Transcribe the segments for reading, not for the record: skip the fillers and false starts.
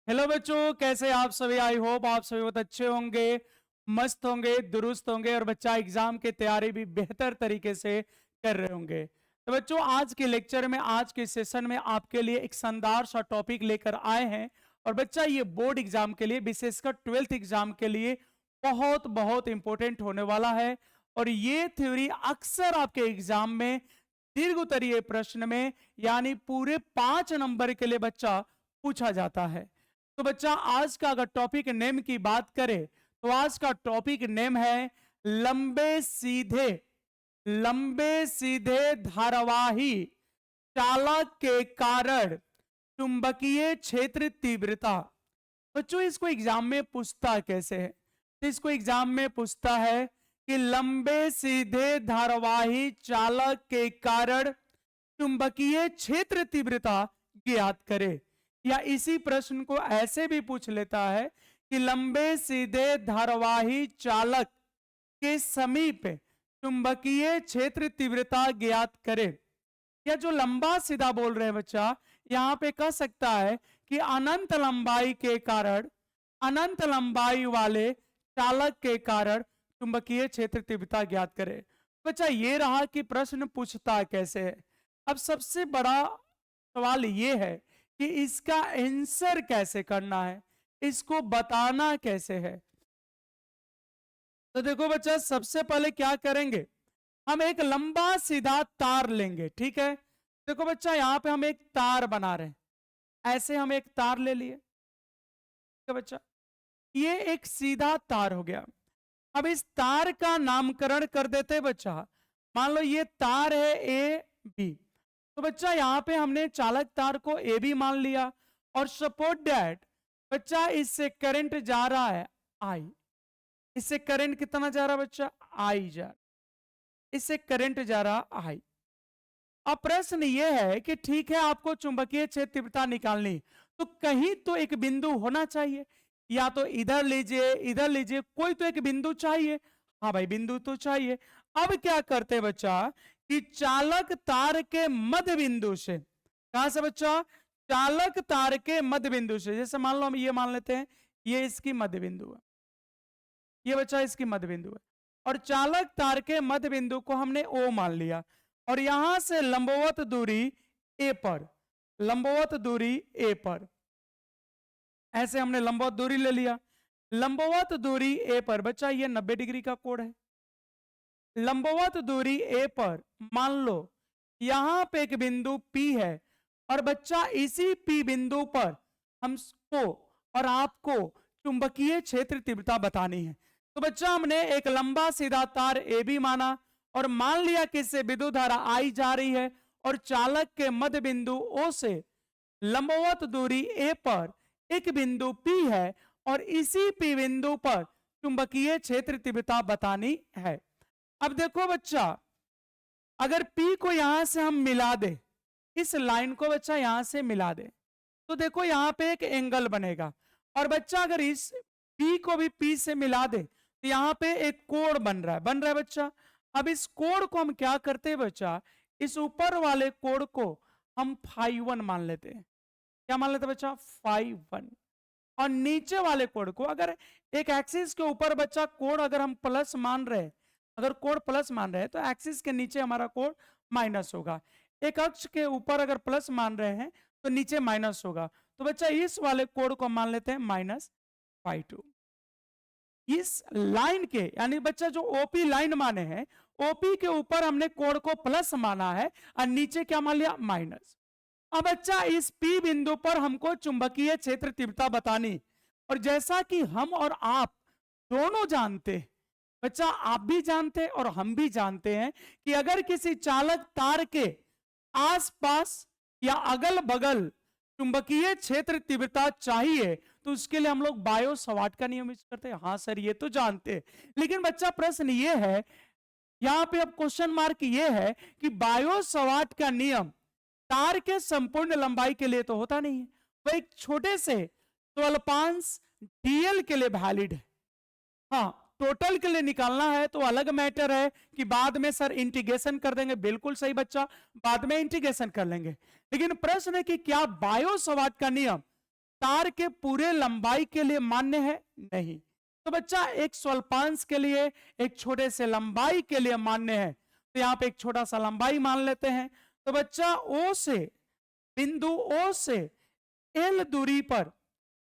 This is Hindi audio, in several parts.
हेलो बच्चों, कैसे आप सभी। आई होप आप सभी बहुत अच्छे होंगे, मस्त होंगे, दुरुस्त होंगे और बच्चा एग्जाम की तैयारी भी बेहतर तरीके से कर रहे होंगे। तो बच्चों, आज के लेक्चर में, आज के सेशन में आपके लिए एक शानदार सा टॉपिक लेकर आए हैं। और बच्चा, ये बोर्ड एग्जाम के लिए, विशेषकर 12th एग्जाम के लिए बहुत बहुत इंपॉर्टेंट होने वाला है। और ये थ्योरी अक्सर आपके एग्जाम में दीर्घ उत्तरीय प्रश्न में, यानी पूरे 5 नंबर के लिए बच्चा पूछा जाता है। तो बच्चा, आज का अगर टॉपिक नेम की बात करें तो आज का टॉपिक नेम है लंबे सीधे धारावाही चालक के कारण चुंबकीय क्षेत्र तीव्रता। बच्चों, इसको एग्जाम में पूछता कैसे है? तो इसको एग्जाम में पूछता है कि लंबे सीधे धारावाही चालक के कारण चुंबकीय क्षेत्र तीव्रता ज्ञात करे। या इसी प्रश्न को ऐसे भी पूछ लेता है कि लंबे सीधे धारावाही चालक के समीप चुंबकीय क्षेत्र तीव्रता ज्ञात करे। या जो लंबा सीधा बोल रहे हैं बच्चा, यहां पे कह सकता है कि अनंत लंबाई के कारण, अनंत लंबाई वाले चालक के कारण चुंबकीय क्षेत्र तीव्रता ज्ञात करे। बच्चा, ये रहा कि प्रश्न पूछता कैसे है। अब सबसे बड़ा सवाल ये है कि इसका आंसर कैसे करना है, इसको बताना कैसे है। तो देखो बच्चा, सबसे पहले क्या करेंगे, हम एक लंबा सीधा तार लेंगे। ठीक है, देखो बच्चा, यहां पे हम एक तार बना रहे हैं। ऐसे हम एक तार ले लिए। ठीक है बच्चा, ये एक सीधा तार हो गया। अब इस तार का नामकरण कर देते हैं बच्चा। मान लो ये तार है ए बी। तो बच्चा, यहां पे हमने चालक तार को ए बी मान लिया। और सपोज दैट बच्चा, इससे करंट जा रहा है आई। इससे करंट कितना जा रहा है बच्चा? आई जा रहा। इससे करंट जा रहा आई। अब प्रश्न यह है कि ठीक है, आपको चुंबकीय क्षेत्र तीव्रता निकालनी, तो कहीं तो एक बिंदु होना चाहिए। या तो इधर लीजिए, इधर लीजिए, कोई तो एक बिंदु चाहिए। हाँ भाई, बिंदु तो चाहिए। अब क्या करते हैं बच्चा कि चालक तार के मध्य बिंदु से, कहां से बच्चा? चालक तार के मध्य बिंदु से। जैसे मान लो हम ये मान लेते हैं, ये इसकी मध्य बिंदु है, ये बच्चा इसकी मध्य बिंदु है। और चालक तार के मध्य बिंदु को हमने ओ मान लिया। और यहां से लंबवत दूरी ए पर, लंबवत दूरी ए पर, ऐसे हमने लंबवत दूरी ले लिया। लंबवत दूरी ए पर बच्चा, ये 90 डिग्री का कोण है। लंबवत दूरी ए पर मान लो यहां पे एक बिंदु P है। और बच्चा, इसी P बिंदु पर हमको और आपको चुंबकीय क्षेत्र तीव्रता बतानी है। तो बच्चा, हमने एक लंबा सीधा तार ए बी माना और मान लिया कि इससे विद्युत धारा आई जा रही है। और चालक के मध्य बिंदु O से लंबवत दूरी ए पर एक बिंदु P है। और इसी P बिंदु पर चुंबकीय क्षेत्र तीव्रता बतानी है। अब देखो बच्चा, अगर P को यहां से हम मिला दे, इस लाइन को बच्चा यहां से मिला दे, तो देखो यहां पे एक एंगल बनेगा। और बच्चा, अगर इस P को भी P से मिला दे तो यहां पे एक कोण बन रहा है बच्चा। अब इस कोण को हम क्या करते हैं बच्चा, इस ऊपर वाले कोण को हम φ1 मान लेते हैं। क्या मान लेते हैं बच्चा? φ1। और नीचे वाले कोण को, अगर एक एक्सिस के ऊपर बच्चा कोण अगर हम प्लस मान रहे हैं, अगर कोण प्लस मान रहे हैं तो एक्सिस के नीचे हमारा कोण माइनस होगा। एक अक्ष के ऊपर अगर प्लस मान रहे हैं तो नीचे माइनस होगा। तो बच्चा, इस वाले कोण को मान लेते हैं -φ2। इस लाइन के, यानी बच्चा जो ओपी लाइन माने हैं, ओपी के ऊपर हमने कोण को प्लस माना है और नीचे क्या मान लिया? माइनस। अब बच्चा, इस P बिंदु पर हमको चुंबकीय क्षेत्र तीव्रता बतानी। और जैसा कि हम और आप दोनों जानते हैं बच्चा, आप भी जानते हैं और हम भी जानते हैं कि अगर किसी चालक तार के आसपास या अगल बगल चुंबकीय क्षेत्र तीव्रता चाहिए तो उसके लिए हम लोग बायो सवार्ट का नियम यूज करते हैं। हाँ सर, ये तो जानते हैं। लेकिन बच्चा, प्रश्न ये है, यहां पे अब क्वेश्चन मार्क ये है कि बायो सवार्ट का नियम तार के संपूर्ण लंबाई के लिए तो होता नहीं है, वह एक छोटे से 12 डीएल के लिए वैलिड है। हाँ, टोटल के लिए निकालना है तो अलग मैटर है कि बाद में सर इंटीग्रेशन कर देंगे। बिल्कुल सही बच्चा, बाद में इंटीग्रेशन कर लेंगे। लेकिन प्रश्न है कि क्या बायो सवार्ट का नियम तार के पूरे लंबाई के लिए मान्य है? नहीं। तो बच्चा एक स्वल्पांश के लिए, एक छोटे से लंबाई के लिए मान्य है। तो यहाँ पे एक छोटा सा लंबाई मान लेते हैं। तो बच्चा ओ से, बिंदु ओ से एल दूरी पर,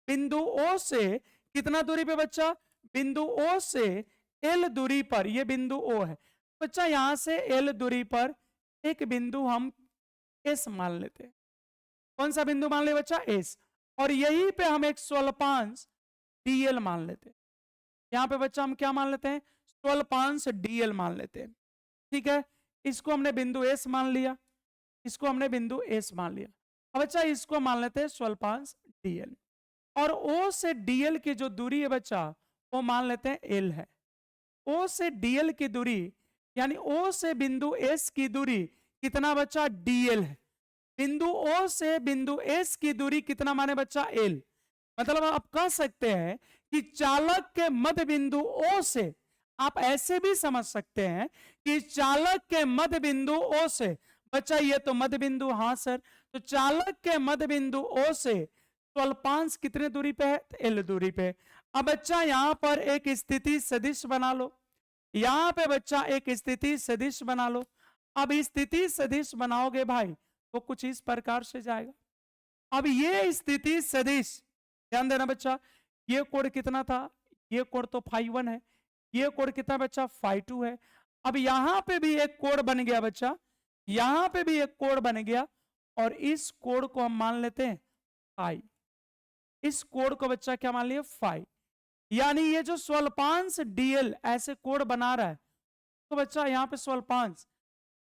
बिंदु ओ से कितना दूरी पे बच्चा? बिंदु ओ से एल दूरी पर, ये बिंदु ओ है बच्चा। यहां से एल दूरी पर एक बिंदु हम एस मान लेते हैं। कौन सा बिंदु मान ले बच्चा? एस। और यहीं पे हम एक स्वल्पांश डीएल मान लेते हैं। यहां पे बच्चा हम क्या मान लेते हैं? स्वल्पांश डीएल मान लेते हैं। ठीक है, इसको हमने बिंदु एस मान लिया, इसको हमने बिंदु एस मान लिया। अब बच्चा इसको मान लेते हैं स्वल्पांश डीएल। और ओ से डीएल की जो दूरी है बच्चा, वो मान लेते हैं एल है। ओ से डीएल की दूरी, यानी ओ से बिंदु एस की दूरी कितना बच्चा? डीएल है। बिंदु ओ से बिंदु एस की दूरी कितना माने बच्चा? एल। मतलब आप कह सकते हैं कि चालक के मध्य बिंदु ओ से, आप ऐसे भी समझ सकते हैं कि चालक के मध्य बिंदु ओ से, बच्चा ये तो मध्य बिंदु, हाँ सर, तो चालक के मध्य बिंदु ओ से स्वल्पांश कितने दूरी पे है? एल दूरी पे। अब बच्चा यहां पर एक स्थिति सदिश बना लो, यहां पे बच्चा एक स्थिति सदिश बना लो। अब स्थिति सदिश बनाओगे भाई तो कुछ इस प्रकार से जाएगा। अब ये स्थिति सदिश, ध्यान देना बच्चा, ये कोण कितना था? ये कोण तो φ1 है, ये कोण कितना बच्चा? φ2 है। अब यहां पे भी एक कोण बन गया बच्चा, यहां पे भी एक कोण बन गया, और इस कोण को हम मान लेते हैं फाई। इस कोण को बच्चा क्या मान लिया? फाई। यानी ये जो स्वल्पांश डीएल ऐसे कोण बना रहा है, तो बच्चा यहाँ पे स्वल्पांश,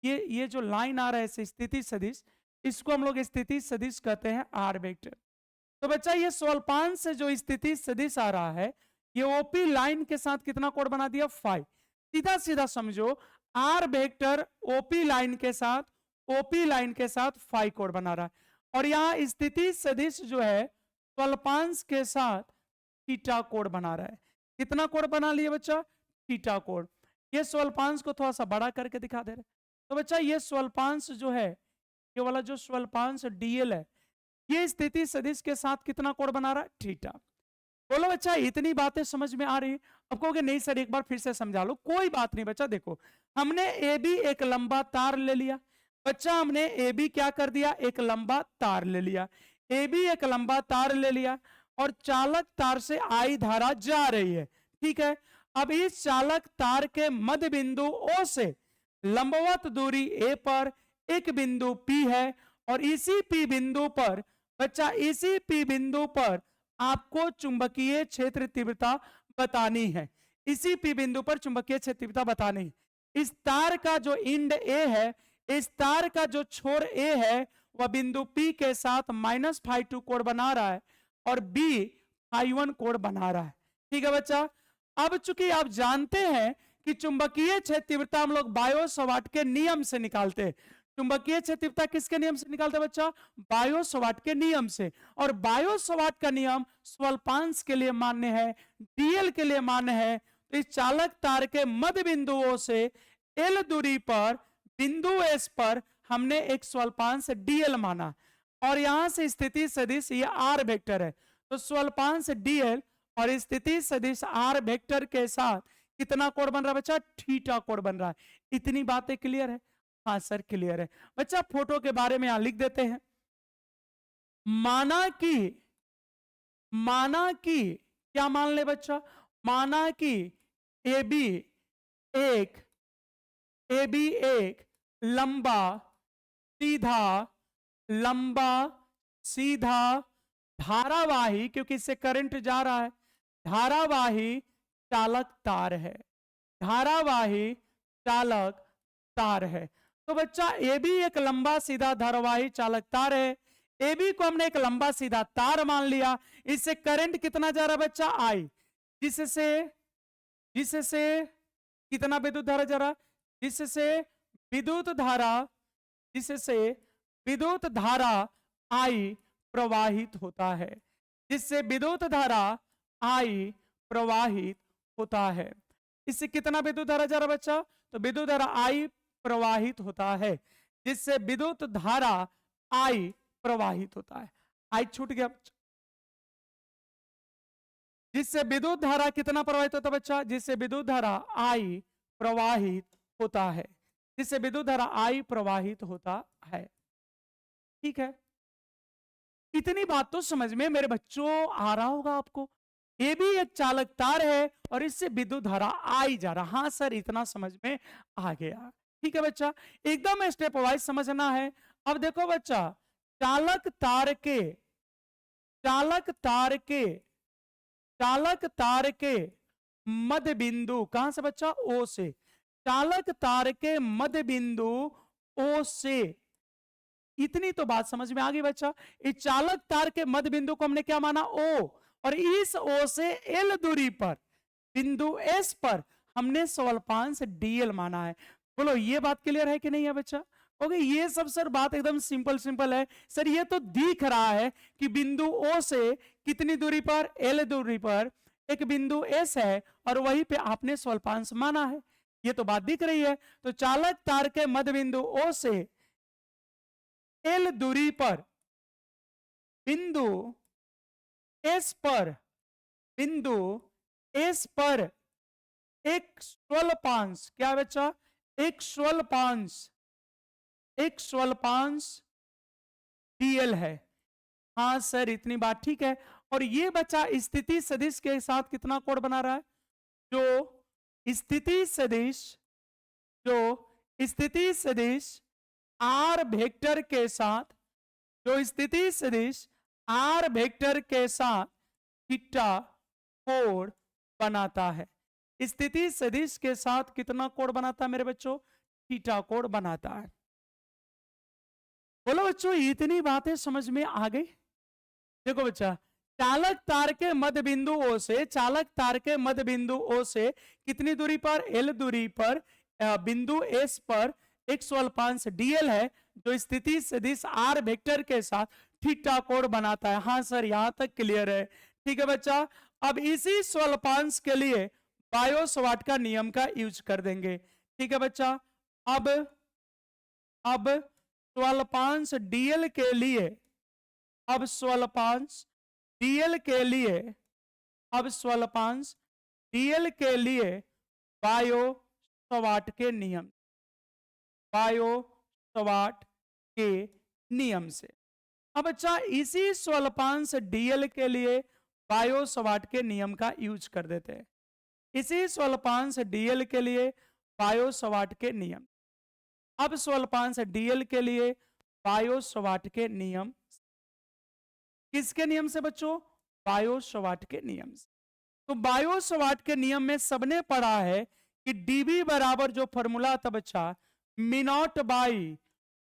ये जो लाइन आ रहा है स्थिति सदिश, इसको हम लोग स्थिति सदिश कहते हैं आर वेक्टर। तो बच्चा ये स्वल्पांश से जो स्थिति सदिश आ रहा है, ये ओपी लाइन के साथ कितना कोण बना दिया? फाई। सीधा सीधा समझो, आर वेक्टर ओपी लाइन के साथ, ओपी लाइन के साथ फाई कोण बना रहा है। और यहाँ स्थिति सदिश जो है स्वल्पांश के साथ थीटा कोण बना रहा है। कितना कोण बना लिया बच्चा? थीटा कोण। ये स्वल्पांश को थोड़ा सा बड़ा करके दिखा दे रहे। तो बच्चा ये स्वल्पांश जो है, ये वाला जो स्वल्पांश डीएल है, ये स्थिति सदिश के साथ कितना कोण बना रहा है? थीटा। बोलो बच्चा इतनी बातें समझ में आ रही है? अब कहोगे नहीं सर एक बार फिर से समझा लो। कोई बात नहीं बच्चा, देखो हमने ए बी एक लंबा तार ले लिया बच्चा, हमने ए बी क्या कर दिया? एक लंबा तार ले लिया। ए बी एक लंबा तार ले लिया और चालक तार से आई धारा जा रही है। ठीक है, अब इस चालक तार के मध्य बिंदु ओ से लंबवत दूरी ए पर एक बिंदु P है, और इसी P बिंदु पर बच्चा, इसी P बिंदु पर आपको चुंबकीय क्षेत्र तीव्रता बतानी है। इसी P बिंदु पर चुंबकीय क्षेत्र तीव्रता बतानी है। इस तार का जो इंड A है, इस तार का जो छोर A है, वह बिंदु P के साथ -φ2 कोण बना रहा है और B φ1 कोण बना रहा है। ठीक है बच्चा, अब चूंकि आप जानते हैं कि चुंबकीय क्षेत्र तीव्रता हम लोग बायो-सवार्ट के नियम से निकालते हैं। चुंबकीय क्षेत्र तीव्रता किसके नियम से निकालते हैं बच्चा? बायो-सवार्ट के नियम से। और बायो-सवार्ट का नियम स्वल्पांश के लिए मान्य है, डीएल के लिए मान्य है। तो इस चालक तार के मध्य बिंदुओं से एल दूरी पर बिंदु एस पर हमने एक स्वल्पांश डीएल माना, और यहां से स्थिति सदिश ये आर वेक्टर है। तो स्वल्पांश डीएल और स्थिति सदिश आर वेक्टर के साथ कितना कोण बन रहा है बच्चा? थीटा कोण बन रहा है। इतनी बातें क्लियर है? हाँ सर क्लियर है। बच्चा फोटो के बारे में यहां लिख देते हैं। माना कि क्या मान ले बच्चा? माना कि ए बी एक लंबा सीधा धारावाही, क्योंकि इससे करंट जा रहा है, धारावाही चालक तार है। धारावाही चालक तार है। तो बच्चा ए बी एक लंबा सीधा धारावाही चालक तार है। ए बी को हमने एक लंबा सीधा तार मान लिया। इससे करंट कितना जा रहा है बच्चा? आई। जिससे कितना विद्युत धारा जा रहा? जिससे विद्युत धारा आई प्रवाहित होता है। जिससे विद्युत धारा आई प्रवाहित होता है। इससे कितना विद्युत धारा जा रहा बच्चा? तो विद्युत धारा आई प्रवाहित होता है, जिससे विद्युत धारा आई प्रवाहित होता है। आई छूट गया, जिससे विद्युत धारा कितना प्रवाहित होता है बच्चा, जिससे विद्युत धारा आई प्रवाहित होता है, जिससे विद्युत धारा आई प्रवाहित होता है। ठीक है, इतनी बात तो समझ में मेरे बच्चों आ रहा होगा आपको। ये भी एक चालक तार है और इससे विद्युत धारा आई जा रहा। हाँ सर, इतना समझ में आ गया। ठीक है बच्चा, एकदम स्टेप वाइज समझना है। अब देखो बच्चा, चालक तार के चालक तार के चालक तार के मध्य बिंदु, कहां से बच्चा, ओ से। चालक तार के मध्य बिंदु ओ से, इतनी तो बात समझ में आ गई बच्चा। इस चालक तार के मध्य बिंदु को हमने क्या माना, ओ, और इस ओ से एल दूरी पर बिंदु एस पर हमने स्वल्पांश डीएल माना है। बोलो ये बात क्लियर है कि नहीं है बच्चा? ओके, ये सब सर बात एकदम सिंपल सिंपल है सर। ये तो दिख रहा है कि बिंदु ओ से कितनी दूरी पर, एल दूरी पर एक बिंदु एस है और वहीं पे आपने स्वल्पांश माना है। ये तो बात दिख रही है। तो चालक तार के मध्य बिंदु ओ से एल दूरी पर बिंदु एस पर एक स्वल्पांश, क्या बच्चा, एक स्वल्पांश डीएल है। हाँ सर, इतनी बात ठीक है। और ये बच्चा स्थिति सदिश के साथ कितना कोण बना रहा है, जो स्थिति सदिश आर वेक्टर के साथ, जो स्थिति सदिश आर वेक्टर के साथ थीटा कोण बनाता है। स्थिति सदिश के साथ कितना कोण बनाता है मेरे बच्चों, थीटा कोण बनाता है। बोलो बच्चों, इतनी बातें समझ में आ गई? देखो बच्चा, चालक तार के मध्य बिंदु ओ से, चालक तार के मध्य बिंदु ओ से कितनी दूरी पर, एल दूरी पर बिंदु एस पर एक स्वल्पांश डीएल है, जो स्थिति सदिश आर वेक्टर के साथ थीटा कोण बनाता है। हाँ सर, यहां तक क्लियर है। ठीक है बच्चा, अब इसी स्वल्पांश के लिए बायो-सवार्ट का नियम का यूज कर देंगे। ठीक है बच्चा, अब स्वल्पांश डीएल के लिए, अब स्वल्पांश डीएल के लिए, अब स्वल्पांश डीएल के लिए बायो-सवार्ट के नियम, बायो-सवार्ट के नियम से। अब अच्छा, इसी स्वल्पांश डीएल के लिए बायो-सवार्ट के नियम का यूज कर देते हैं। इसी स्वल्पांश डीएल के लिए बायो-सवार्ट के नियम। अब स्वल्पांश डीएल के लिए बायो-सवार्ट के नियम, किसके नियम से बच्चों, बायो-सवार्ट के नियम से। तो बायो-सवार्ट के नियम में सबने पढ़ा है कि डीबी बराबर जो फॉर्मूला था बच्चा, मिनॉट बाई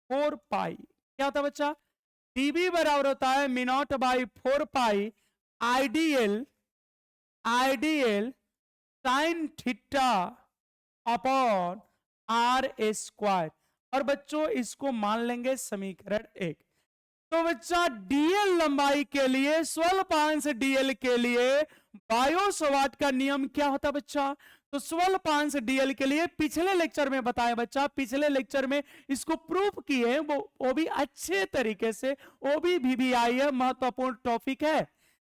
4 पाई, क्या होता बच्चा, डीबी बराबर होता है mu naught by 4 pi ideal sine theta upon r square. और बच्चों इसको मान लेंगे समीकरण 1। तो बच्चा डीएल लंबाई के लिए, स्वल्पांश डीएल के लिए बायो-सवार्ट का नियम क्या होता बच्चा, तो स्वल्पांश डीएल के लिए पिछले लेक्चर में बताया बच्चा, पिछले लेक्चर में इसको प्रूफ किए, वो भी अच्छे तरीके से, वो भी VVI है, महत्वपूर्ण टॉपिक है।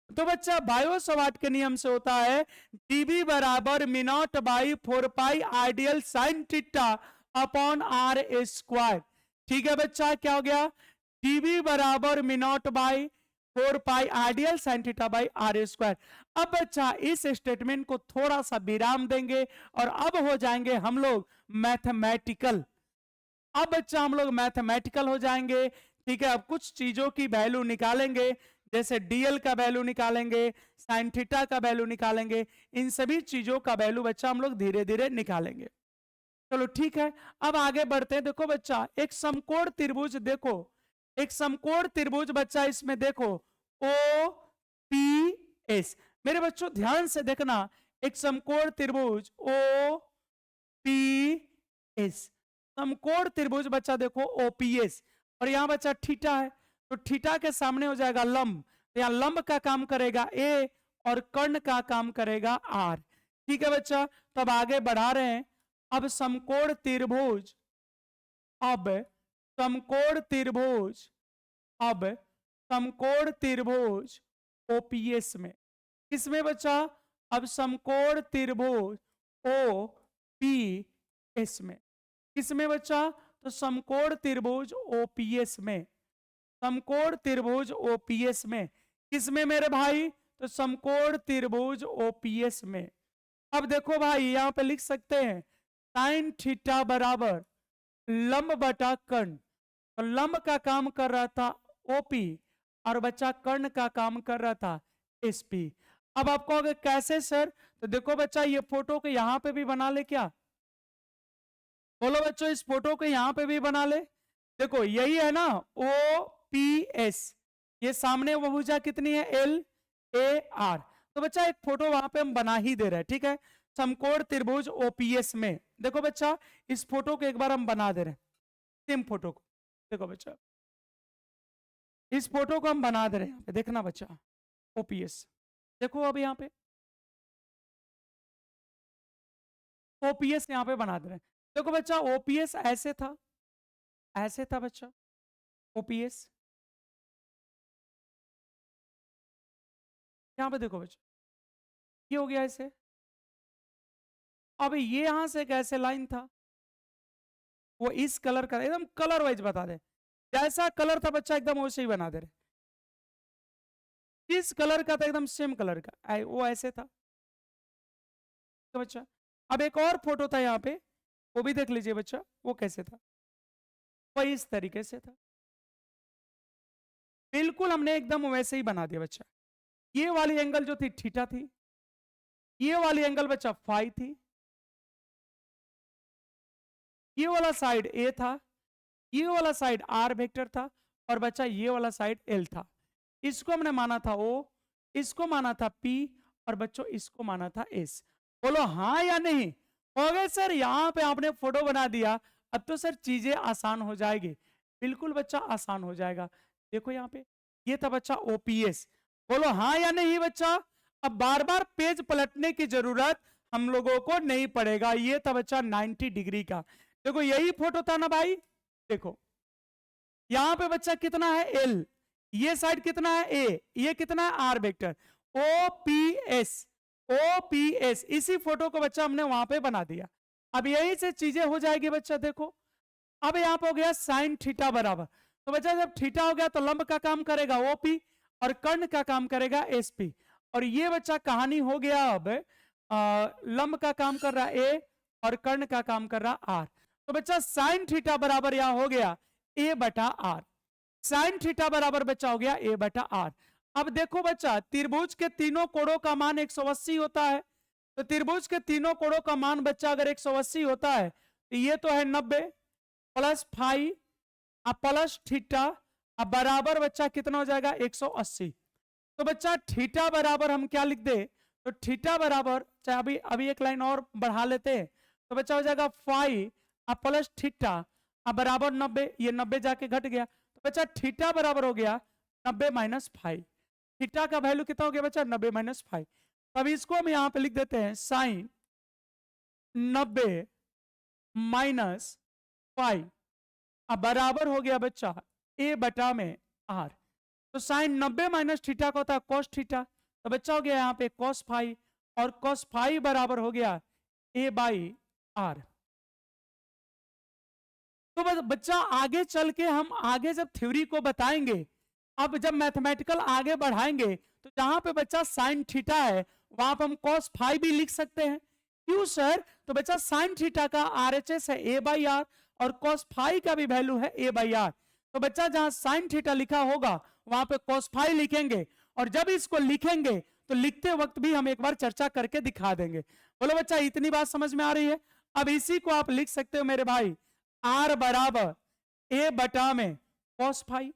तो बच्चा बायो-सवार्ट के नियम से होता है डीबी बराबर mu naught by 4 pi ideal sine theta upon r square. ठीक है बच्चा, क्या हो गया, डीबी बराबर mu naught by 4 pi ideal sine theta by r square. अब बच्चा इस स्टेटमेंट को थोड़ा सा विराम देंगे और अब हो जाएंगे हम लोग मैथमेटिकल। अब बच्चा हम लोग मैथमेटिकल हो जाएंगे। ठीक है, अब कुछ चीजों की वैल्यू निकालेंगे, जैसे डीएल का वैल्यू निकालेंगे, साइन थीटा का वैल्यू निकालेंगे, इन सभी चीजों का वैल्यू बच्चा हम लोग धीरे धीरे निकालेंगे। चलो ठीक है, अब आगे बढ़ते हैं। देखो बच्चा, एक समकोण त्रिभुज, देखो एक समकोण त्रिभुज बच्चा, इसमें देखो ओ पी एस। मेरे बच्चों ध्यान से देखना, एक समकोण त्रिभुज ओ पी एस, समकोण त्रिभुज बच्चा देखो ओपीएस, और यहां बच्चा थीटा है, तो थीटा के सामने हो जाएगा लंब, तो यहां लंब का काम करेगा ए और कर्ण का काम करेगा आर। ठीक है बच्चा, तो अब आगे बढ़ा रहे हैं। अब समकोण त्रिभुज, अब समकोण त्रिभुज, अब समकोण त्रिभुज ओपीएस में, किसमें बच्चा? अब समकोण त्रिभुज ओ पी एस में। किसमें बच्चा? तो समकोण त्रिभुज ओपीएस में। समकोण त्रिभुज ओपीएस में। किसमें मेरे भाई? तो समकोण त्रिभुज ओपीएस में। अब देखो भाई यहां पे लिख सकते हैं साइन थीटा बराबर लंब बटा कर्ण। तो लंब का काम कर रहा था ओपी और बच्चा कर्ण का काम कर रहा था एसपी। अब आप कहोगे कैसे सर? तो देखो बच्चा ये फोटो को यहां पे भी बना ले क्या? बोलो बच्चों इस फोटो को यहां पे भी बना ले। देखो यही है ना ओ पी एस। ये सामने वो भुजा कितनी है? L A R. तो बच्चा एक फोटो वहां पे हम बना ही दे रहे हैं, ठीक है? समकोण त्रिभुज ओपीएस में। देखो बच्चा इस फोटो को एक बार हम बना दे रहे हैं, सेम फोटो को। देखो बच्चा इस फोटो को हम बना दे रहे हैं यहाँ पे, देखना बच्चा ओपीएस। देखो अब यहाँ पे ओपीएस यहाँ पे बना दे रहे हैं। देखो बच्चा ओपीएस ऐसे था, ऐसे था बच्चा ओपीएस। यहाँ पे देखो बच्चा ये हो गया ऐसे। अब ये यहां से एक ऐसे लाइन था, वो इस कलर का एकदम कलर वाइज बता दे, जैसा कलर था बच्चा एकदम वैसे ही बना दे रहे। जिस कलर का था एकदम सेम कलर का वो ऐसे था। तो बच्चा अब एक और फोटो था यहाँ पे, वो भी देख लीजिए बच्चा वो कैसे था। वो इस तरीके से था, बिल्कुल हमने एकदम वैसे ही बना दिया बच्चा। ये वाली एंगल जो थी थीटा थी, ये वाली एंगल बच्चा फाई थी, ये वाला साइड ए था, ये वाला साइड आर वेक्टर था, और बच्चा ये वाला साइड एल था। इसको हमने माना था ओ, इसको माना था पी, और बच्चों इसको माना था एस। बोलो हाँ या नहीं? हो गए सर, यहाँ पे आपने फोटो बना दिया, अब तो सर चीजें आसान हो जाएगी। बिल्कुल बच्चा आसान हो जाएगा। देखो यहाँ पे ये था बच्चा ओपीएस। बोलो हाँ या नहीं बच्चा? अब बार बार पेज पलटने की जरूरत हम लोगों को नहीं पड़ेगा। ये था बच्चा 90 डिग्री का। देखो यही फोटो था ना भाई। देखो यहां पे बच्चा कितना है? एल, ये साइड कितना है? ए, ये कितना है? R vector. ओपीएस, ओपीएस, इसी फोटो को बच्चा हमने वहां पे बना दिया। अब यही से चीजें हो जाएगी बच्चा। देखो अब यहां पे हो गया साइन थीटा बराबर, तो बच्चा जब थीटा हो गया तो लंब का काम करेगा ओपी और कर्ण का काम करेगा एसपी। और ये बच्चा कहानी हो गया। अब लंब का काम कर रहा ए और कर्ण का काम कर रहा आर। तो बच्चा साइन थीटा बराबर यहां हो गया ए बटा आर। साइन थीटा बराबर बच्चा हो गया ए बटा आर। अब देखो बच्चा त्रिभुज के तीनों कोणों का मान 180 होता है। तो त्रिभुज के तीनों कोणों का मान बच्चा अगर 180 होता है तो ये तो है 90 प्लस फाई प्लस थीटा अब बराबर बच्चा कितना हो जाएगा? 180। तो बच्चा थीटा बराबर हम क्या लिख दे? तो थीटा बराबर, चाहे अभी अभी एक लाइन और बढ़ा लेते हैं, तो बच्चा हो जाएगा फाई प्लस थीटा बराबर 90। ये 90 जाके घट गया, तो बच्चा थीटा बराबर हो गया 90 माइनस फाइव। थीटा का वैल्यू कितना हो गया बच्चा? 90 माइनस फाइव। अब इसको हम यहां पे लिख देते हैं साइन 90 माइनस फाइव अब बराबर हो गया बच्चा ए बटा में आर। तो साइन 90 माइनस थीटा का होता है कॉस थीटा, तो बच्चा हो गया यहाँ पे कॉस फाइव, और कॉस फाइव बराबर हो गया ए बाई आर। तो बच्चा आगे चल के हम आगे जब थ्योरी को बताएंगे, अब जब मैथमेटिकल आगे बढ़ाएंगे, तो जहां पे बच्चा साइन थीटा है वहां पर हम कॉस फाइव भी लिख सकते हैं। क्यों सर? तो बच्चा साइन थीटा का आरएचएस है ए बाई आर और कॉस फाइव का भी वैल्यू है ए बाई आर। तो बच्चा जहां साइन थीटा लिखा होगा वहां पे कॉस फाइव लिखेंगे, और जब इसको लिखेंगे तो लिखते वक्त भी हम एक बार चर्चा करके दिखा देंगे। बोलो बच्चा इतनी बात समझ में आ रही है? अब इसी को आप लिख सकते हो मेरे भाई आर बराबर ए बटा में कॉस फाइव,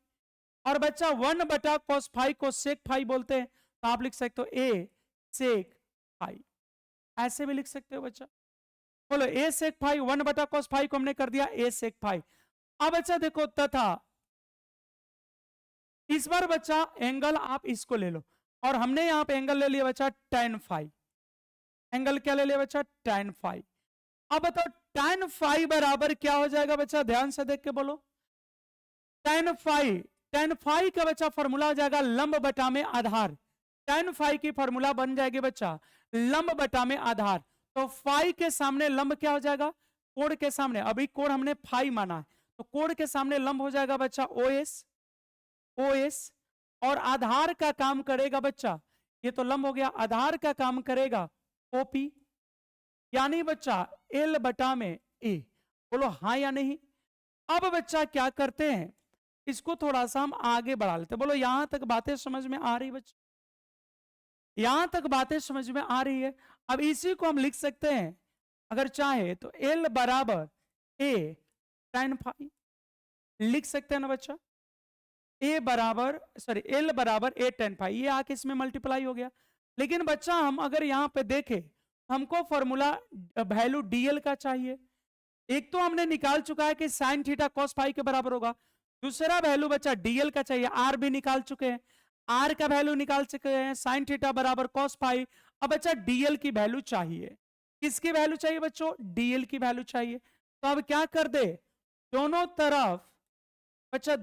और बच्चा 1 बटा कॉस फाइव को सेक फाइव बोलते हैं, तो आप लिख सकते हो ए सेक फाइव। ऐसे भी लिख सकते हो बच्चा। बोलो ए सेक फाइव, 1 बटा कॉस फाइव को हमने कर दिया ए सेक फाइव। अब बच्चा देखो तथा इस बार बच्चा एंगल आप इसको ले लो, और हमने यहां पे एंगल ले लिया बच्चा tan फाइव। एंगल क्या ले लिया बच्चा? tan five. अब बताओ tan फाइव बराबर क्या हो जाएगा बच्चा? ध्यान से देख के बोलो। tan फाइव का बच्चा फॉर्मूला हो जाएगा लंब बटा में आधार। tan फाई की फॉर्मूला बन जाएगी बच्चा लंब बटा में आधार। तो फाई के सामने लंब क्या हो जाएगा, कोण के सामने, अभी कोण हमने फाई माना है, तो कोण के सामने लंब हो जाएगा बच्चा ओएस। ओएस और आधार का काम करेगा बच्चा, ये तो लंब हो गया, आधार का काम करेगा ओपी, यानी बच्चा एल बटा में ए। बोलो हाँ या नहीं। अब बच्चा क्या करते हैं, इसको थोड़ा सा हम आगे बढ़ा लेते। बोलो यहां तक बातें समझ में आ रही बच्चा, यहां तक बातें समझ में आ रही है। अब इसी को हम लिख सकते हैं अगर चाहे तो एल बराबर ए tan फाई लिख सकते हैं ना बच्चा, ए बराबर सॉरी एल बराबर ए tan फाई, ये आके इसमें मल्टीप्लाई हो गया। लेकिन बच्चा हम अगर यहां पे देखें, हमको फॉर्मूला वैल्यू डीएल का चाहिए। एक तो हमने निकाल चुका है कि साइन थीटा कॉस फाई के बराबर होगा, दूसरा वैल्यू बच्चा डीएल का चाहिए, आर भी निकाल चुके हैं, आर का वैल्यू निकाल चुके हैं, साइन थीटा बराबर कॉस फाई। अब बच्चा डीएल की वैल्यू चाहिए, किसकी वैल्यू चाहिए बच्चों, डीएल की वैल्यू चाहिए। तो अब क्या कर दे, दोनों तरफ बच्चा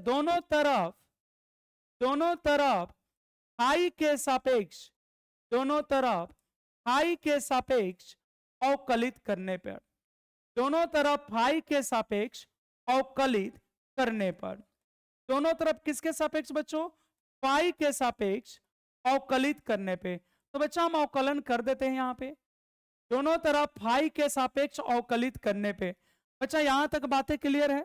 दोनों तरफ फाई के सापेक्ष, दोनों तरफ फाई के सापेक्ष अवकलित करने पर, दोनों तरफ फाई के सापेक्ष अवकलित करने पर, दोनों तरफ किसके सापेक्ष बच्चों, फाई के सापेक्ष अवकलित करने पे। तो बच्चा हम अवकलन कर देते हैं यहां पे, दोनों तरफ फाई के सापेक्ष अवकलित करने पे। बच्चा यहां तक बातें क्लियर है,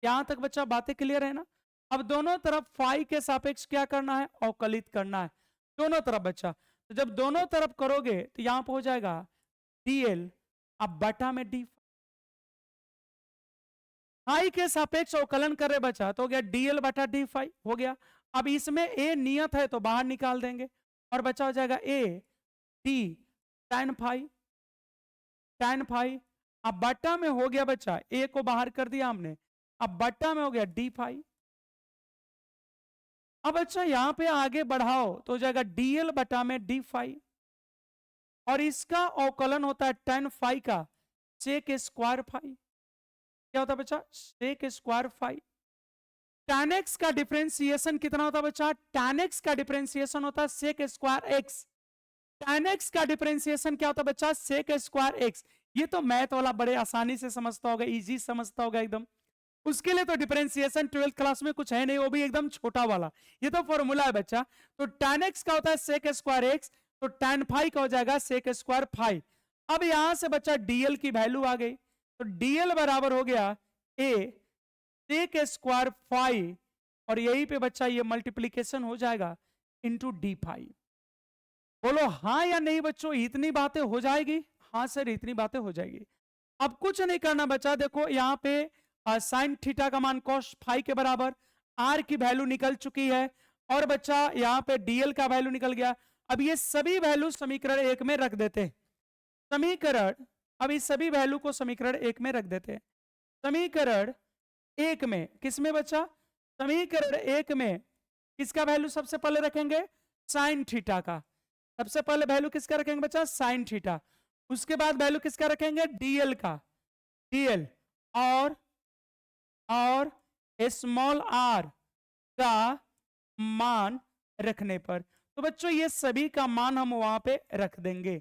यहां तक बच्चा बातें क्लियर है ना। अब दोनों तरफ फाई के सापेक्ष क्या करना है, अवकलित करना है दोनों तरफ बच्चा। तो जब दोनों तरफ करोगे तो यहां पर हो जाएगा डीएल अब बटा में डी, फाई के सापेक्ष अवकलन कर रहे बच्चा तो हो गया डीएल बटा डी फाई हो गया। अब इसमें ए नियत है तो बाहर निकाल देंगे और बचा हो जाएगा A D tan phi, tan phi. अब बटा में हो गया बच्चा, ए को बाहर कर दिया हमने, अब बटा में हो गया डी फाई। अब बच्चा यहां पे आगे बढ़ाओ तो हो जाएगा डीएल बटा में डी फाई, और इसका अवकलन होता है tan फाई का सेक स्क्वायर फाई। क्या होता है बच्चा, sec square phi. tan x का डिफरेंशिएशन कितना होता है बच्चा, tan x का डिफरेंशिएशन होता है sec square x। tan x का डिफरेंशिएशन क्या होता है बच्चा, सेक स्क्वायर x। ये तो मैथ वाला बड़े आसानी से समझता होगा, इजी समझता होगा एकदम। उसके लिए तो डिफरेंशिएशन 12th क्लास में कुछ है नहीं, वो भी एकदम छोटा वाला, ये तो फॉर्मूला है बच्चा। तो tan x का होता है सेक स्क्वायर x, तो tan फाई का हो जाएगा सेक स्क्वायर फाई। अब यहां से बच्चा डीएल की वैल्यू आ गई, तो डीएल बराबर हो गया ए सेक स्क्वायर फाई, और यहीं पे बच्चा ये मल्टीप्लीकेशन हो जाएगा इंटू डी फाई। बोलो हाँ या नहीं बच्चों, इतनी बातें हो जाएगी, हाँ सर इतनी बातें हो जाएगी। अब कुछ नहीं करना बच्चा, देखो यहाँ पे साइन थीटा का मान कॉस फाई के बराबर, आर की वैल्यू निकल चुकी है, और बच्चा यहाँ पे डीएल का वैल्यू निकल गया। अब ये सभी वैल्यू समीकरण एक में रख देते हैं, समीकरण, अब इस सभी वैल्यू को समीकरण एक में रख देते हैं। समीकरण एक में किसमें बच्चा, समीकरण एक में किसका वैल्यू सबसे पहले रखेंगे, साइन थीटा का। सबसे पहले वैल्यू किसका रखेंगे बच्चा, साइन थीटा। उसके बाद वैल्यू किसका रखेंगे, डीएल का, डीएल, और स्मॉल आर का मान रखने पर। तो बच्चों ये सभी का मान हम वहां पे रख देंगे।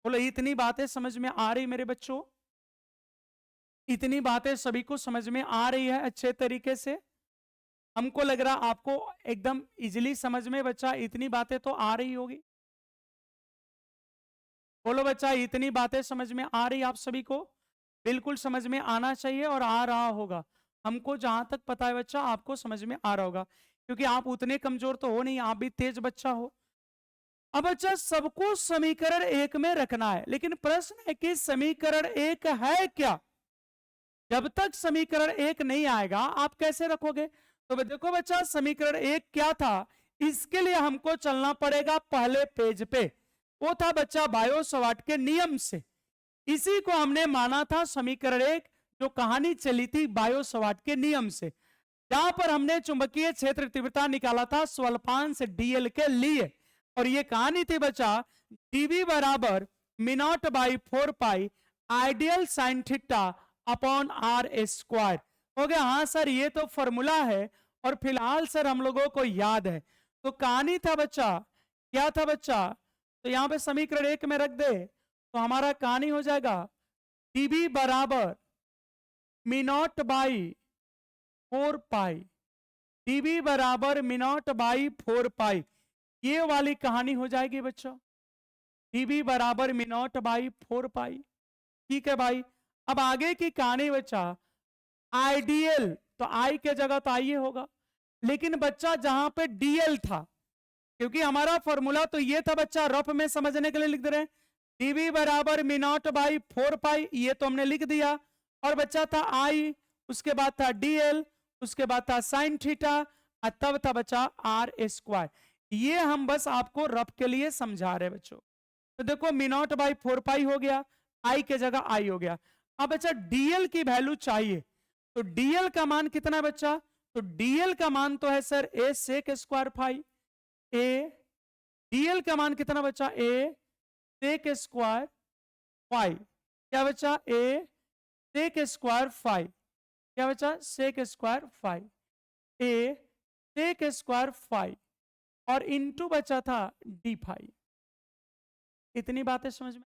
बोलो इतनी बातें समझ में आ रही मेरे बच्चों, इतनी बातें सभी को समझ में आ रही है अच्छे तरीके से। हमको लग रहा आपको एकदम इजीली समझ में बच्चा इतनी बातें तो आ रही होगी। बोलो बच्चा इतनी बातें समझ में आ रही आप सभी को, बिल्कुल समझ में आना चाहिए और आ रहा होगा। हमको जहां तक पता है बच्चा आपको समझ में आ रहा होगा, क्योंकि आप उतने कमजोर तो हो नहीं, आप भी तेज बच्चा हो। अब बच्चा सबको समीकरण एक में रखना है, लेकिन प्रश्न है कि समीकरण एक है क्या। जब तक समीकरण एक नहीं आएगा आप कैसे रखोगे। तो देखो बच्चा समीकरण एक क्या था, इसके लिए हमको चलना पड़ेगा पहले पेज पे, वो था बच्चा बायो सवार्ट के नियम से। इसी को हमने माना था समीकरण एक, जो कहानी चली थी बायो सवार्ट के नियम से, जहां पर हमने चुंबकीय क्षेत्र तीव्रता निकाला था स्वल्पांश डीएल के लिए। और ये कहानी थी बच्चा डीवी बराबर mu naught by 4 pi ideal sine theta upon r square हो गया। हाँ सर ये तो फॉर्मूला है और फिलहाल सर हम लोगों को याद है। तो कहानी था बच्चा क्या था बच्चा, तो यहां पे समीकरण 1 में रख दे तो हमारा कहानी हो जाएगा dB बराबर मिनॉट बाई 4 पाई, dB बराबर मिनॉट बाई 4 पाई, ये वाली कहानी हो जाएगी बच्चों, dB बराबर मिनॉट बाई 4 पाई। ठीक है भाई, अब आगे की कहानी बच्चा, आइडियल तो आई के जगह तो आई होगा, लेकिन बच्चा जहां पे डीएल था, क्योंकि हमारा फॉर्मूला तो ये था बच्चा, रफ में समझने के लिए लिख दे रहे हैं, dB बराबर मिनॉट बाई 4 पाई, ये तो हमने लिख दिया, और बच्चा था आई, उसके बाद था डीएल, उसके बाद था साइन थीटा, और तब था बच्चा आर स्क्वायर। ये हम बस आपको रफ के लिए समझा रहे बच्चों। तो देखो मिनॉट बाई 4 पाई हो गया, आई के जगह आई हो गया। अब बच्चा डीएल की वैल्यू चाहिए, तो डीएल का मान कितना है बच्चा, तो डीएल का मान तो है सर ए सेक स्क्वायर फाई, ए डीएल का मान कितना बच्चा, ए सेक स्क्वायर फाई, क्या बच्चा, ए सेक स्क्वायर फाई, क्या बच्चा, सेक स्क्वायर फाई, ए सेक स्क्वायर फाई, और इनटू बचा था डी फाई। इतनी बातें समझ में,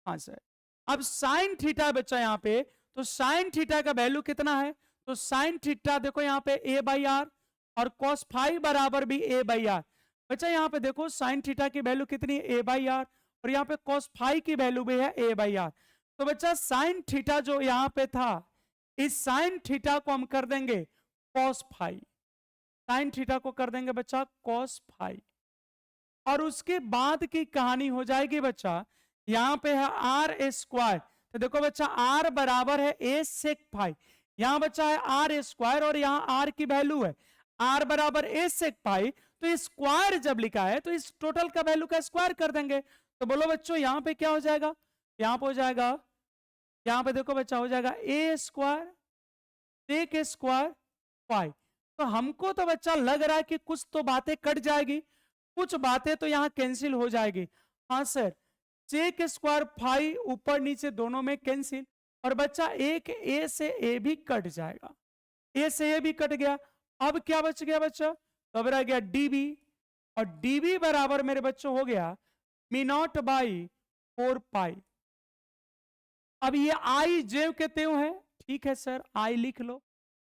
हाँ सर। अब साइन थीटा बच्चा यहाँ पे, तो साइन थीटा का वैल्यू कितना है, तो साइन थीटा देखो यहाँ पे ए बाई आर, और कॉस फाई बराबर भी ए बाई आर। बच्चा यहाँ पे देखो साइन थीटा की वैल्यू कितनी है, ए बाई आर, और यहाँ पे कॉस फाई की वैल्यू भी है ए बाई आर। तो बच्चा साइन थीटा जो यहाँ पे था, इस साइन थीटा को हम कर देंगे कॉस फाई, साइन थीटा को कर देंगे बच्चा कॉस फाई, और उसके बाद की कहानी हो जाएगी बच्चा, यहां पे है आर स्क्वायर, तो देखो बच्चा आर बराबर है ए सेक फाई, यहां बच्चा है आर स्क्वायर, और यहां आर की वैल्यू है आर बराबर ए सेक फाई, तो स्क्वायर जब लिखा है तो इस टोटल का वैल्यू का स्क्वायर कर देंगे। तो बोलो बच्चों यहां पे क्या हो जाएगा, यहां पे हो जाएगा, यहां पे देखो बच्चा हो जाएगा ए स्क्वायर सेक स्क्वायर फाई। तो हमको तो बच्चा लग रहा है कि कुछ तो बातें कट जाएगी, कुछ बातें तो यहां कैंसिल हो जाएगी। हाँ सर, सेक स्क्वायर फाई ऊपर नीचे दोनों में कैंसिल, और बच्चा एक ए से ए भी कट जाएगा, ए से ए भी कट गया। अब क्या बच गया बच्चा, तो अब रह गया डीबी, और डीबी बराबर मेरे बच्चों हो गया मिनॉट बाई 4 पाई। अब ये आई जेव के त्यों है, ठीक है सर आई लिख लो,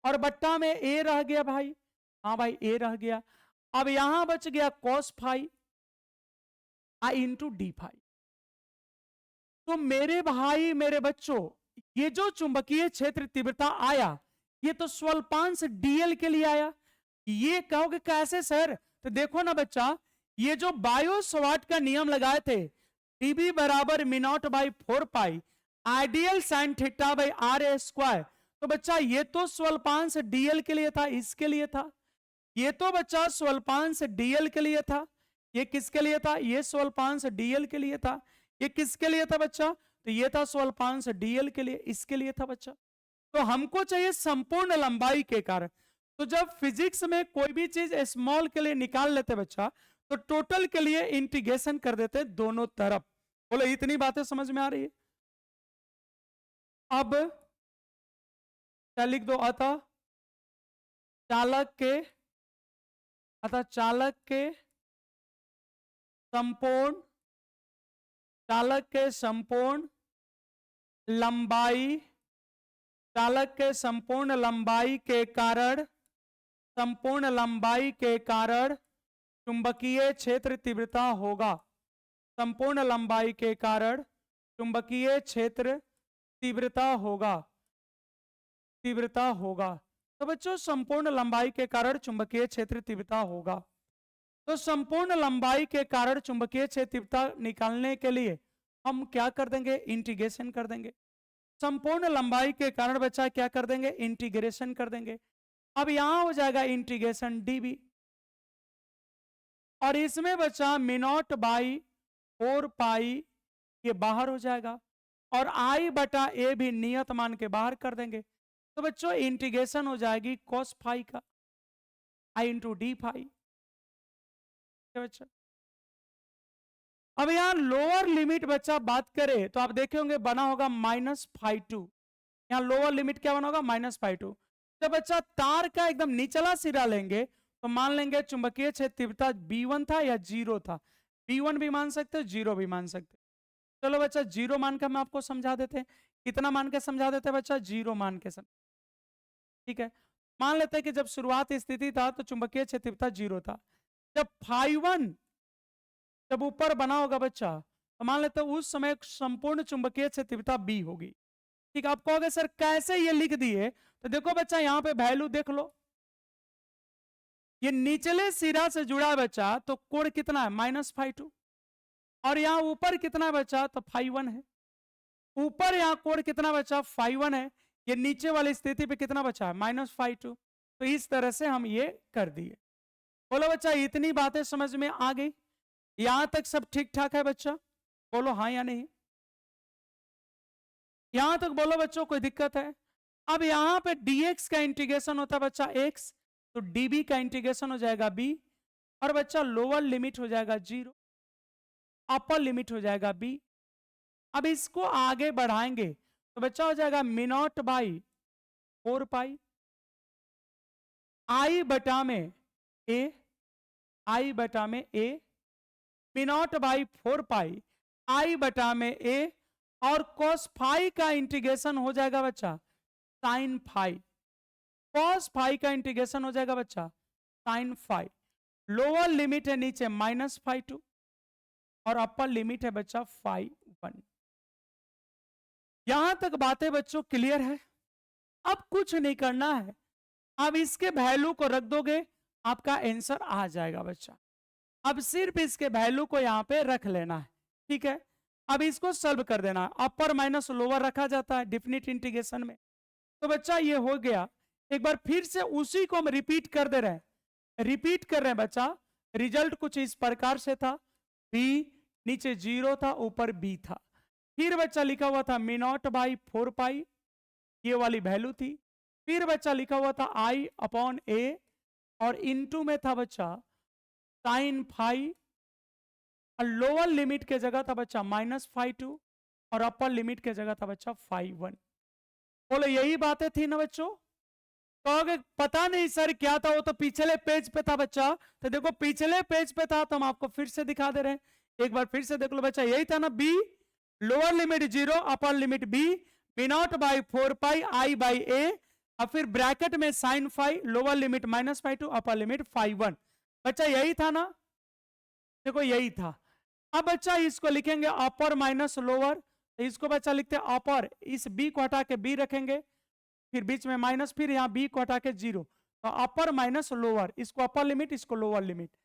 और बट्टा में ए रह गया भाई, हाँ भाई ए रह गया। अब यहां बच गया कॉस फाई आई इंटू डी फाई। तो मेरे भाई मेरे बच्चों, ये जो चुंबकीय क्षेत्र तीव्रता आया, ये तो स्वल्पांश डीएल के लिए आया। ये कहोगे कैसे सर, तो देखो ना बच्चा, ये जो बायो सवाट का नियम लगाए थे, डीबी बराबर mu naught by 4 pi ideal sine theta by r square, तो बच्चा ये तो स्वल्पांश डीएल के लिए था, इसके लिए था, ये तो बच्चा स्वल्पांश डीएल के लिए था, ये किसके लिए था, ये स्वल्पांश डीएल के लिए था, ये किसके लिए था बच्चा, तो ये था स्वल्पांश डीएल के लिए, इसके लिए था बच्चा। तो हमको चाहिए संपूर्ण लंबाई के कारण। तो जब फिजिक्स में कोई भी चीज स्मॉल के लिए निकाल लेते बच्चा, तो टोटल के लिए इंटीग्रेशन कर देते दोनों तरफ। बोलो इतनी बातें समझ में आ रही है। अब क्या लिख दो, अतः चालक के संपूर्ण लंबाई, चालक के संपूर्ण लंबाई के कारण चुंबकीय क्षेत्र तीव्रता होगा, संपूर्ण लंबाई के कारण चुंबकीय क्षेत्र तीव्रता होगा। तो बच्चों संपूर्ण लंबाई के कारण चुंबकीय क्षेत्र तीव्रता होगा, तो संपूर्ण लंबाई के कारण चुंबकीय क्षेत्र तीव्रता निकालने के लिए हम क्या कर देंगे, इंटीग्रेशन कर देंगे। संपूर्ण लंबाई के कारण बच्चा क्या कर देंगे, इंटीग्रेशन कर देंगे। अब यहां हो जाएगा इंटीग्रेशन डीबी, और इसमें बच्चा मिनॉट बाई 4 पाई ये बाहर हो जाएगा, और आई बटा ए भी नियत मान के बाहर कर देंगे। तो बच्चों इंटीग्रेशन हो जाएगी कॉस फाई का आई इंटू डी फाई। बच्चा अब यहां लोअर लिमिट बच्चा बात करें तो आप देखे होंगे बना होगा -φ2, यहां लोअर लिमिट क्या बना होगा -φ2। जब बच्चा तार का एकदम निचला सिरा लेंगे तो मान लेंगे चुंबकीय क्षेत्र तीव्रता B1 था या 0 था, B1 भी मान सकते हो, 0 भी मान सकते हो। चलो बच्चा 0 मान के हम आपको समझा देते हैं। कितना मान के समझा देते हैं बच्चा? 0 मान के ठीक है। मान लेते हैं कि जब शुरुआत स्थिति था तो चुंबकीय क्षेत्रफलता 0 था। जब φ1 जब ऊपर बना होगा बच्चा, तो मान लेते हैं उस समय संपूर्ण चुंबकीय क्षेत्रफलता B होगी। ठीक है। आप कहोगे सर कैसे ये लिख दिए? तो देखो बच्चा यहाँ पे वैल्यू देख लो, ये निचले सिरा से जुड़ा है बच्चा, तो कोण कितना है? -φ2। और यहाँ ऊपर कितना बचा? तो φ1 है। ऊपर यहाँ कोण कितना बचा? φ1 है। ये नीचे वाली स्थिति पे कितना बचा है? -φ2। तो इस तरह से हम ये कर दिए। बोलो बच्चा इतनी बातें समझ में आ गई? यहां तक सब ठीक ठाक है बच्चा? बोलो हाँ या नहीं। यहां तक बोलो बच्चों कोई दिक्कत है? अब यहां पे dx का इंटीग्रेशन होता है बच्चा x, तो db का इंटीग्रेशन हो जाएगा b, और बच्चा लोअर लिमिट हो जाएगा 0, अपर लिमिट हो जाएगा b। अब इसको आगे बढ़ाएंगे तो बच्चा हो जाएगा μ0 बाई 4 पाई i बटा में a, i बटा में a, μ0 बाई 4 पाई i बटा में a, और cos फाई का इंटीग्रेशन हो जाएगा बच्चा sin फाई, cos फाई का इंटीग्रेशन हो जाएगा बच्चा sin फाई। लोअर लिमिट है नीचे -φ2 और अपर लिमिट है बच्चा φ1। यहां तक बातें बच्चों क्लियर है? अब कुछ नहीं करना है, अब इसके वैल्यू को रख दोगे, आपका आंसर आ जाएगा बच्चा। अब सिर्फ इसके वैल्यू को यहां पे रख लेना है। ठीक है। अब इसको सॉल्व कर देना है। अपर माइनस लोअर रखा जाता है डेफिनिट इंटीग्रेशन में। तो बच्चा ये हो गया। एक बार फिर से उसी को हम रिपीट कर दे रहे हैं, रिपीट कर रहे हैं बच्चा। रिजल्ट कुछ इस प्रकार से था, b नीचे 0 था, ऊपर b था। फिर बच्चा लिखा हुआ था μ0 बाई 4 पाई, ये वाली वैल्यू थी। फिर बच्चा लिखा हुआ था i अपॉन a, और इनटू में था बच्चा sin फाई, और लोअर लिमिट के जगह था बच्चा -φ2, और अपर लिमिट के जगह था बच्चा φ1। बोलो यही बातें थी ना बच्चों? कहोगे पता नहीं सर क्या था, वो तो पिछले पेज पे था बच्चा। तो देखो पिछले पेज पे था तो हम आपको फिर से दिखा दे रहे हैं, एक बार फिर से देख लो बच्चा। यही था ना, b lower limit 0, upper limit b, μ0 by 4 pi i by a, और फिर ब्रैकेट में sin phi, lower limit -φ2, upper limit φ1। बच्चा यही था ना? देखो यही था। अब बच्चा इसको लिखेंगे अपर माइनस लोअर, तो इसको बच्चा लिखते हैं अपर, इस b को हटा के b रखेंगे, फिर बीच में माइनस, फिर यहाँ b को हटा के 0, तो अपर माइनस लोअर, इसको अपर लिमिट, इसको लोअर लिमिट।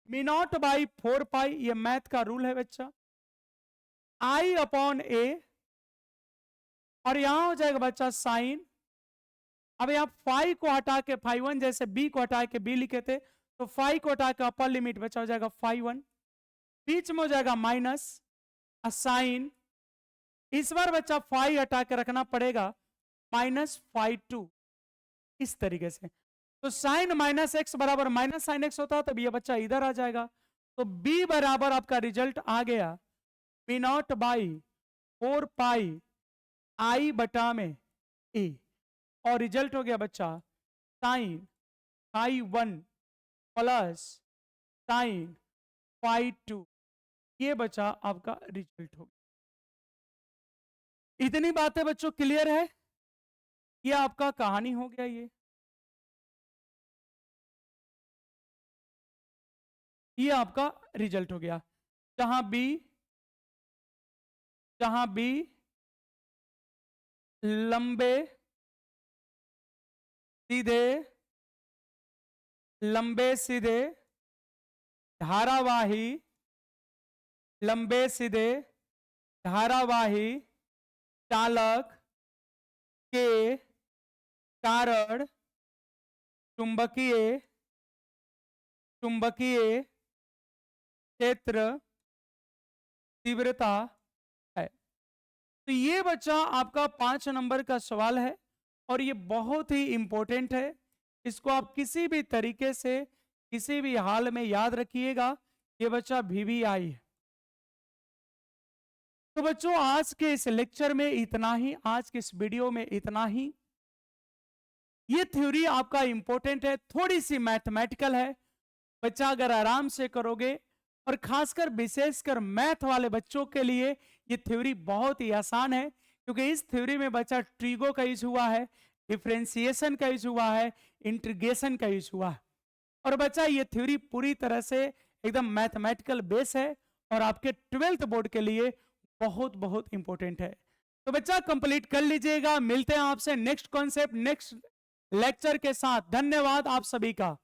μ0 बाई 4 पाई, ये मैथ का रूल है बच्चा, i अपॉन a, और यहां हो जाएगा बच्चा साइन। अब यहाँ फाई को हटा के φ1, जैसे b को हटा के b लिखे थे, तो फाई को हटा के अपर लिमिट बचा हो जाएगा φ1, बीच में हो जाएगा माइनस साइन। इस बार बच्चा फाई हटा के रखना पड़ेगा -φ2, इस तरीके से। तो साइन माइनस एक्स बराबर माइनस साइन एक्स होता है, तब ये बच्चा इधर आ जाएगा। तो b बराबर आपका रिजल्ट आ गया μ0 बाई 4 पाई i बटा में a, और रिजल्ट हो गया बच्चा साइन φ1 प्लस साइन φ2, ये बचा आपका रिजल्ट हो गया। इतनी बातें बच्चों क्लियर है? ये आपका कहानी हो गया। ये आपका रिजल्ट हो गया, जहां b लंबे सीधे धारावाही, लंबे सीधे धारावाही चालक के कारण चुंबकीय क्षेत्र तीव्रता है। तो ये बच्चा आपका 5 नंबर का सवाल है, और ये बहुत ही इंपॉर्टेंट है। इसको आप किसी भी तरीके से किसी भी हाल में याद रखिएगा। ये बच्चा VVI है। तो बच्चों आज के इस लेक्चर में इतना ही, आज के इस वीडियो में इतना ही। ये थ्योरी आपका इंपॉर्टेंट है, थोड़ी सी मैथमेटिकल है। बच्चा अगर आराम से करोगे और खासकर विशेषकर मैथ वाले बच्चों के लिए ये थ्योरी बहुत ही आसान है, क्योंकि इस थ्योरी में बच्चा ट्रिगो का यूज हुआ है, डिफरेंशिएशन का यूज हुआ है, इंटीग्रेशन का यूज हुआ है। और बच्चा ये थ्योरी पूरी तरह से एकदम मैथमेटिकल बेस है और आपके 12th बोर्ड के लिए बहुत बहुत इंपॉर्टेंट है। तो बच्चा कंप्लीट कर लीजिएगा। मिलते हैं आपसे नेक्स्ट कॉन्सेप्ट नेक्स्ट लेक्चर के साथ। धन्यवाद आप सभी का।